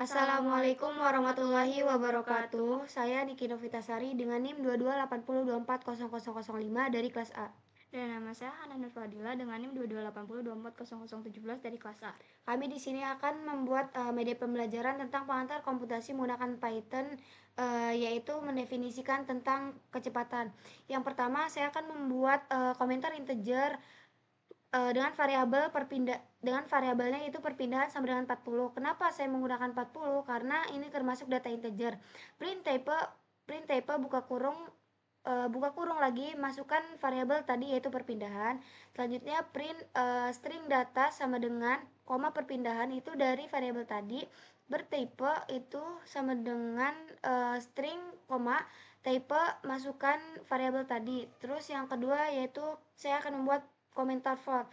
Assalamualaikum warahmatullahi wabarakatuh. Saya Niki Novitasari dengan NIM 2280240005 dari kelas A. Dan nama saya Hana Nur Fadila dengan NIM 2280240017 dari kelas A. Kami di sini akan membuat media pembelajaran tentang pengantar komputasi menggunakan Python, yaitu mendefinisikan tentang kecepatan. Yang pertama, saya akan membuat komentar integer dengan variabelnya itu perpindahan sama dengan 40. Kenapa saya menggunakan 40? Karena ini termasuk data integer. Print type buka kurung lagi, masukkan variabel tadi yaitu perpindahan. Selanjutnya print string data sama dengan koma perpindahan itu dari variabel tadi. Bertype itu sama dengan string koma type masukkan variabel tadi. Terus yang kedua yaitu saya akan membuat komentar float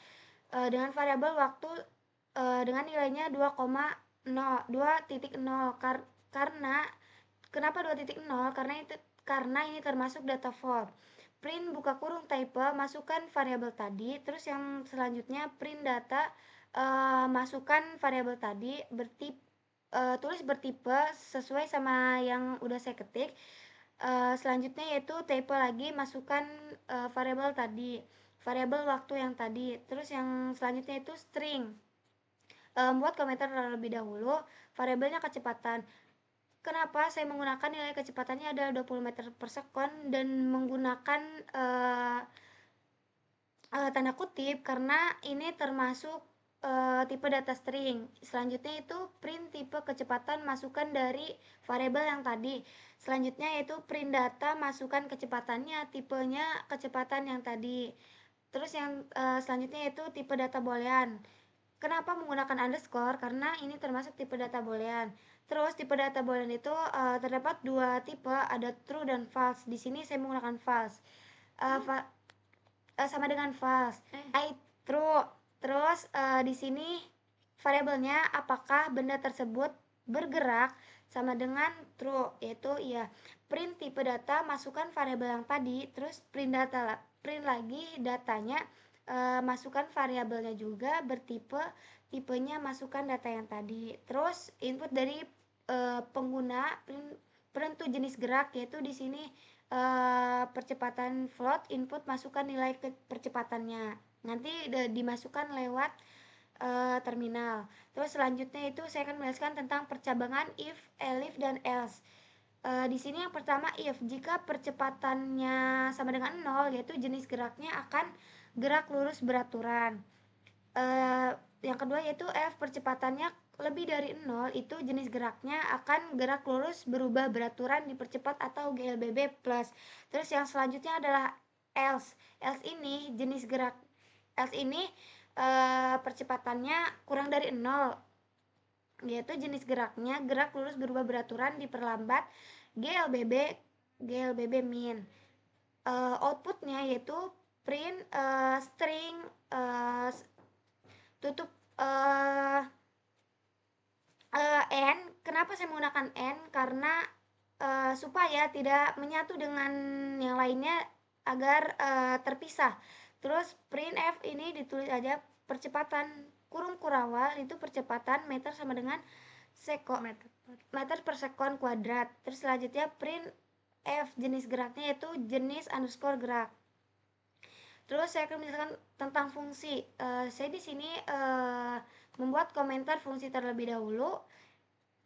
dengan variabel waktu dengan nilainya 2,0 karena kenapa 2.0? Karena ini termasuk data float. Print buka kurung type, masukkan variabel tadi. Terus yang selanjutnya print data, masukkan variabel tadi, tulis bertipe sesuai sama yang udah saya ketik. Selanjutnya yaitu type lagi, masukkan variabel tadi, variabel waktu yang tadi. Terus yang selanjutnya itu string. Buat komentar terlebih dahulu, variabelnya kecepatan. Kenapa saya menggunakan nilai kecepatannya adalah 20 meter per sekon dan menggunakan tanda kutip karena ini termasuk tipe data string. Selanjutnya itu print tipe kecepatan, masukkan dari variabel yang tadi. Selanjutnya yaitu print data, masukkan kecepatannya, tipenya kecepatan yang tadi. Terus yang selanjutnya yaitu tipe data boolean. Kenapa menggunakan underscore? Karena ini termasuk tipe data boolean. Terus tipe data boolean itu terdapat dua tipe, ada true dan false. Di sini saya menggunakan false. Sama dengan false. True. Terus di sini variabelnya apakah benda tersebut bergerak, sama dengan true, yaitu iya. Print tipe data, masukkan variabel yang tadi, terus print lagi datanya, masukkan variabelnya juga, bertipe, tipenya masukkan data yang tadi. Terus input dari pengguna, penentu jenis gerak, yaitu di sini percepatan float, input masukkan nilai percepatannya, nanti dimasukkan lewat terminal. Terus selanjutnya itu saya akan menjelaskan tentang percabangan if, elif, dan else. Di sini yang pertama if, jika percepatannya sama dengan 0, yaitu jenis geraknya akan gerak lurus beraturan. Yang kedua yaitu f, percepatannya lebih dari 0, itu jenis geraknya akan gerak lurus berubah beraturan, dipercepat atau GLBB plus. Terus yang selanjutnya adalah else. Else ini jenis gerak, else ini percepatannya kurang dari 0, yaitu jenis geraknya gerak lurus berubah beraturan, diperlambat, GLBB min. Outputnya yaitu print string tutup n. Kenapa saya menggunakan n? Karena supaya tidak menyatu dengan yang lainnya, agar terpisah. Terus print f ini ditulis aja percepatan kurung kurawal, itu percepatan meter sama dengan meter per sekon kuadrat. Terus selanjutnya print f, jenis geraknya yaitu jenis underscore gerak. Terus saya akan menjelaskan tentang fungsi. Saya di sini membuat komentar fungsi terlebih dahulu.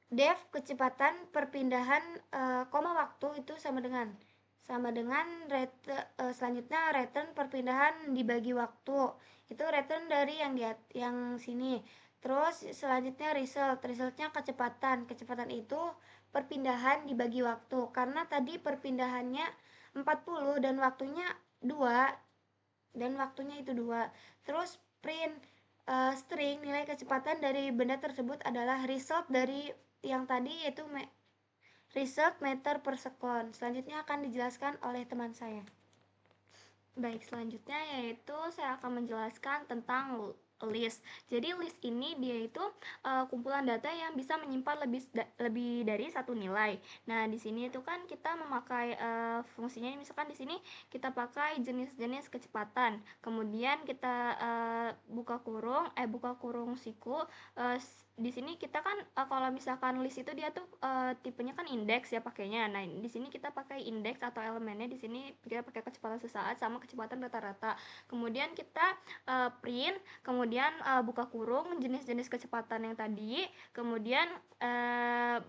Def kecepatan perpindahan, koma waktu itu sama dengan selanjutnya return perpindahan dibagi waktu, itu return dari yang sini. Terus selanjutnya resultnya kecepatan itu perpindahan dibagi waktu, karena tadi perpindahannya 40 dan waktunya 2. Terus print string, nilai kecepatan dari benda tersebut adalah result dari yang tadi, yaitu result meter per sekon. Selanjutnya akan dijelaskan oleh teman saya. Baik, selanjutnya yaitu saya akan menjelaskan tentang list. Jadi list ini dia itu kumpulan data yang bisa menyimpan lebih dari satu nilai. Nah, di sini itu kan kita memakai fungsinya, misalkan di sini kita pakai jenis-jenis kecepatan. Kemudian kita buka kurung siku di sini kita kan kalau misalkan list itu dia tuh tipenya kan indeks ya pakainya. Nah, di sini kita pakai indeks atau elemennya, di sini kita pakai kecepatan sesaat sama kecepatan rata-rata. Kemudian kita print, kemudian buka kurung jenis-jenis kecepatan yang tadi, kemudian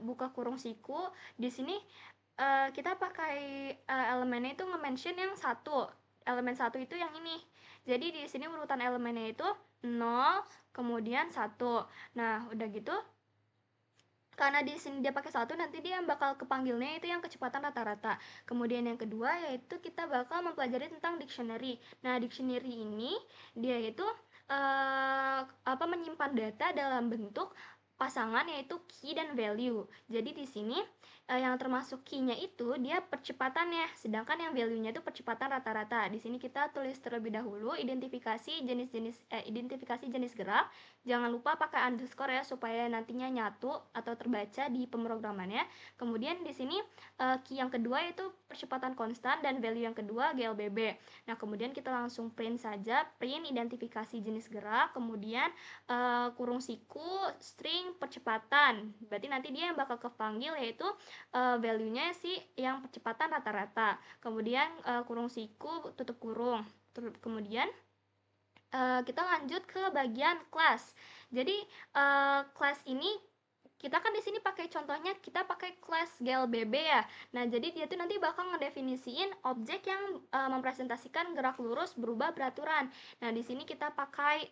buka kurung siku. Di sini kita pakai elemennya itu nge-mention yang satu. Elemen satu itu yang ini. Jadi di sini urutan elemennya itu 0, kemudian 1. Nah, udah gitu karena di sini dia pakai satu, nanti dia yang bakal kepanggilnya itu yang kecepatan rata-rata. Kemudian yang kedua yaitu kita bakal mempelajari tentang dictionary. Nah, dictionary ini dia itu menyimpan data dalam bentuk pasangan yaitu key dan value. Jadi di sini yang termasuk key-nya itu dia percepatannya, sedangkan yang value-nya itu percepatan rata-rata. Di sini kita tulis terlebih dahulu identifikasi jenis gerak. Jangan lupa pakai underscore ya supaya nantinya nyatu atau terbaca di pemrogramannya. Kemudian di sini key yang kedua yaitu percepatan konstan dan value yang kedua GLBB. Nah, kemudian kita langsung print saja, print identifikasi jenis gerak, kemudian kurung siku string percepatan. Berarti nanti dia yang bakal kepanggil yaitu value-nya sih yang percepatan rata-rata. Kemudian kurung siku tutup kurung. Kemudian kita lanjut ke bagian kelas. Jadi kelas ini kita kan di sini pakai contohnya kita pakai kelas GLBB ya. Nah, jadi dia tuh nanti bakal ngedefinisiin objek yang mempresentasikan gerak lurus berubah beraturan. Nah, di sini kita pakai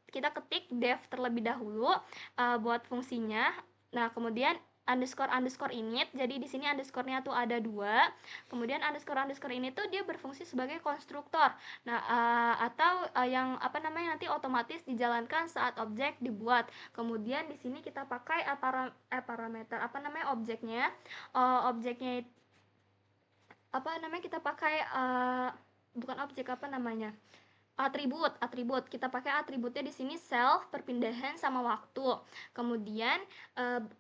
kita ketik def terlebih dahulu buat fungsinya. Nah, kemudian underscore init. Jadi di sini underscore-nya tuh ada 2. Kemudian underscore ini tuh dia berfungsi sebagai konstruktor. Nah, atau yang nanti otomatis dijalankan saat objek dibuat. Kemudian di sini kita pakai parameter objeknya. Objeknya kita pakai bukan objek atribut. Kita pakai atributnya di sini self, perpindahan sama waktu. Kemudian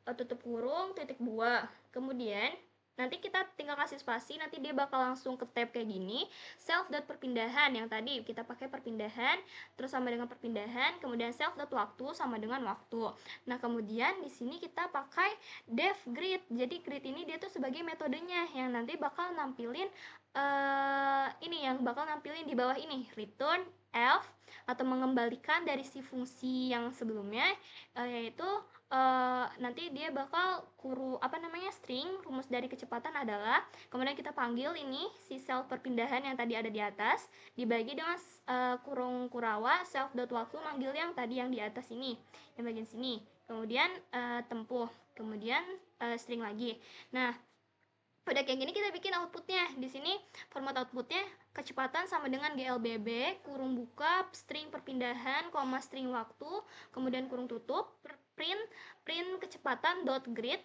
tutup kurung titik 2. Kemudian nanti kita tinggal kasih spasi, nanti dia bakal langsung ke tab kayak gini. Self dot perpindahan yang tadi kita pakai perpindahan terus sama dengan perpindahan, kemudian self dot waktu sama dengan waktu. Nah, kemudian di sini kita pakai def grid. Jadi grid ini dia tuh sebagai metodenya yang nanti bakal nampilin di bawah ini return f atau mengembalikan dari si fungsi yang sebelumnya yaitu nanti dia bakal string rumus dari kecepatan adalah, kemudian kita panggil ini si self perpindahan yang tadi ada di atas dibagi dengan kurung kurawa self dot waktu manggil yang tadi yang di atas ini, yang bagian sini. Kemudian tempuh, kemudian string lagi. Nah, udah kayak gini kita bikin outputnya. Di sini format outputnya kecepatan sama dengan GLBB, kurung buka, string perpindahan, koma string waktu, kemudian kurung tutup, print kecepatan dot grid,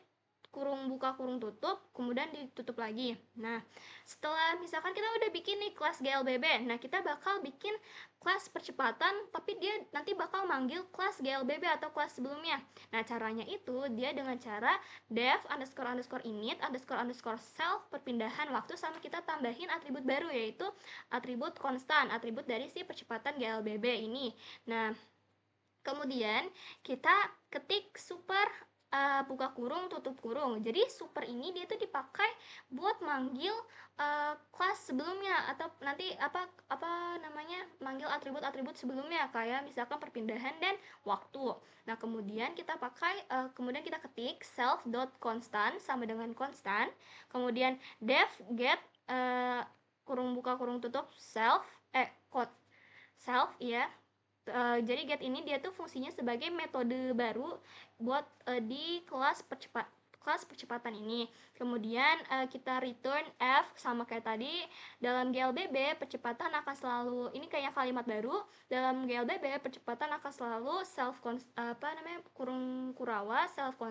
kurung buka kurung tutup, kemudian ditutup lagi. Nah, setelah misalkan kita udah bikin nih kelas GLBB, nah kita bakal bikin kelas percepatan, tapi dia nanti bakal manggil kelas GLBB atau kelas sebelumnya. Nah, caranya itu dia dengan cara def underscore init underscore self perpindahan waktu, sama kita tambahin atribut baru yaitu atribut konstan, atribut dari si percepatan GLBB ini. Nah, kemudian kita ketik super buka kurung tutup kurung. Jadi super ini dia tuh dipakai buat manggil kelas sebelumnya atau nanti manggil atribut-atribut sebelumnya kayak misalkan perpindahan dan waktu. Nah, kemudian kita ketik self dot constant sama dengan constant. Kemudian def get kurung buka kurung tutup self ya. Jadi get ini dia tuh fungsinya sebagai metode baru buat di kelas percepatan ini. Kemudian kita return f sama kayak tadi. Dalam GLBB percepatan akan selalu, ini kayak kalimat baru, dalam GLBB percepatan akan selalu kurung kurawa self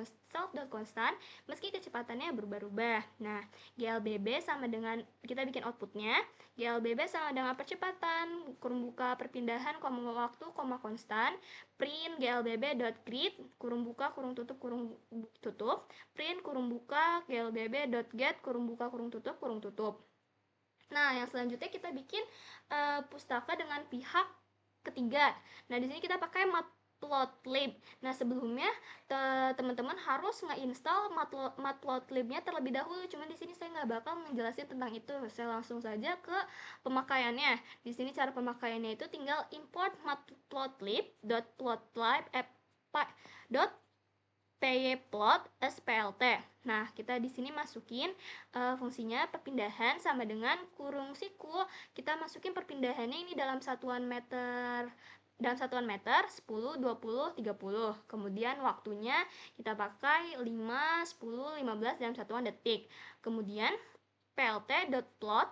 dot constant meski kecepatannya berubah-ubah. Nah, GLBB sama dengan kita bikin outputnya. GLBB sama dengan percepatan, kurung buka perpindahan, koma waktu, koma konstan, print glbb.grid, kurung buka, kurung tutup, print kurung buka glbb.get, kurung buka, kurung tutup. Nah, yang selanjutnya kita bikin pustaka dengan pihak ketiga. Nah, di sini kita pakai Matplotlib. Nah, sebelumnya teman-teman harus nge-install Matplotlib-nya terlebih dahulu. Cuman di sini saya nggak bakal menjelaskan tentang itu. Saya langsung saja ke pemakaiannya. Di sini cara pemakaiannya itu tinggal import matplotlib.plotlib pyplot splt. Nah, kita di sini masukin fungsinya perpindahan sama dengan kurung siku. Kita masukin perpindahannya ini dalam satuan meter 10, 20, 30. Kemudian waktunya kita pakai 5, 10, 15 dalam satuan detik. Kemudian plt.plot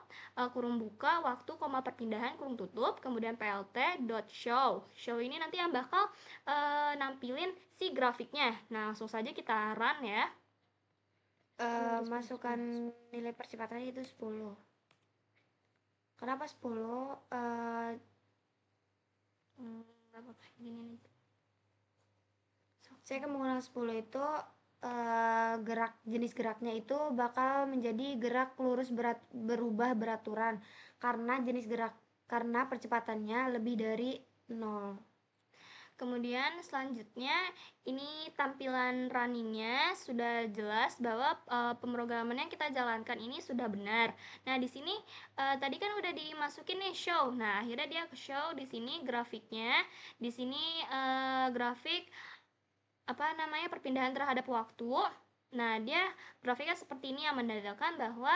kurung buka waktu koma perpindahan kurung tutup, kemudian plt.show. Show ini nanti yang bakal nampilin si grafiknya. Nah, langsung saja kita run ya. Masukkan nilai percepatannya itu 10. Kenapa 10? Gini nih. Saya menggunakan 10 itu jenis geraknya itu bakal menjadi gerak lurus berubah beraturan karena percepatannya lebih dari 0. Kemudian selanjutnya ini tampilan runningnya sudah jelas bahwa pemrograman yang kita jalankan ini sudah benar. Nah, di sini tadi kan udah dimasukin nih show. Nah, akhirnya dia ke show di sini grafiknya. Di sini grafik perpindahan terhadap waktu. Nah, dia grafiknya seperti ini yang menandakan bahwa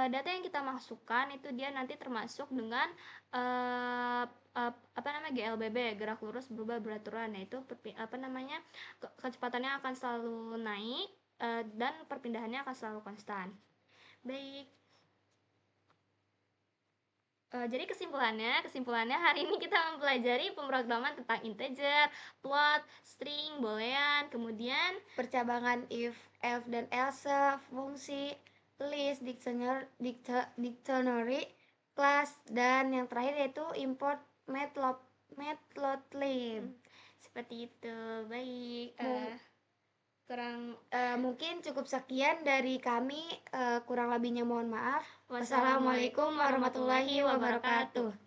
data yang kita masukkan itu dia nanti termasuk dengan GLBB, gerak lurus berubah beraturan, yaitu kecepatannya akan selalu naik dan perpindahannya akan selalu konstan. Baik. Jadi kesimpulannya hari ini kita mempelajari pemrograman tentang integer, float, string, boolean, kemudian percabangan if, else dan else, fungsi, list, dictionary, class, dan yang terakhir yaitu import matplotlib. Seperti itu. Baik. Mungkin cukup sekian dari kami, kurang lebihnya mohon maaf. Wassalamualaikum warahmatullahi wabarakatuh.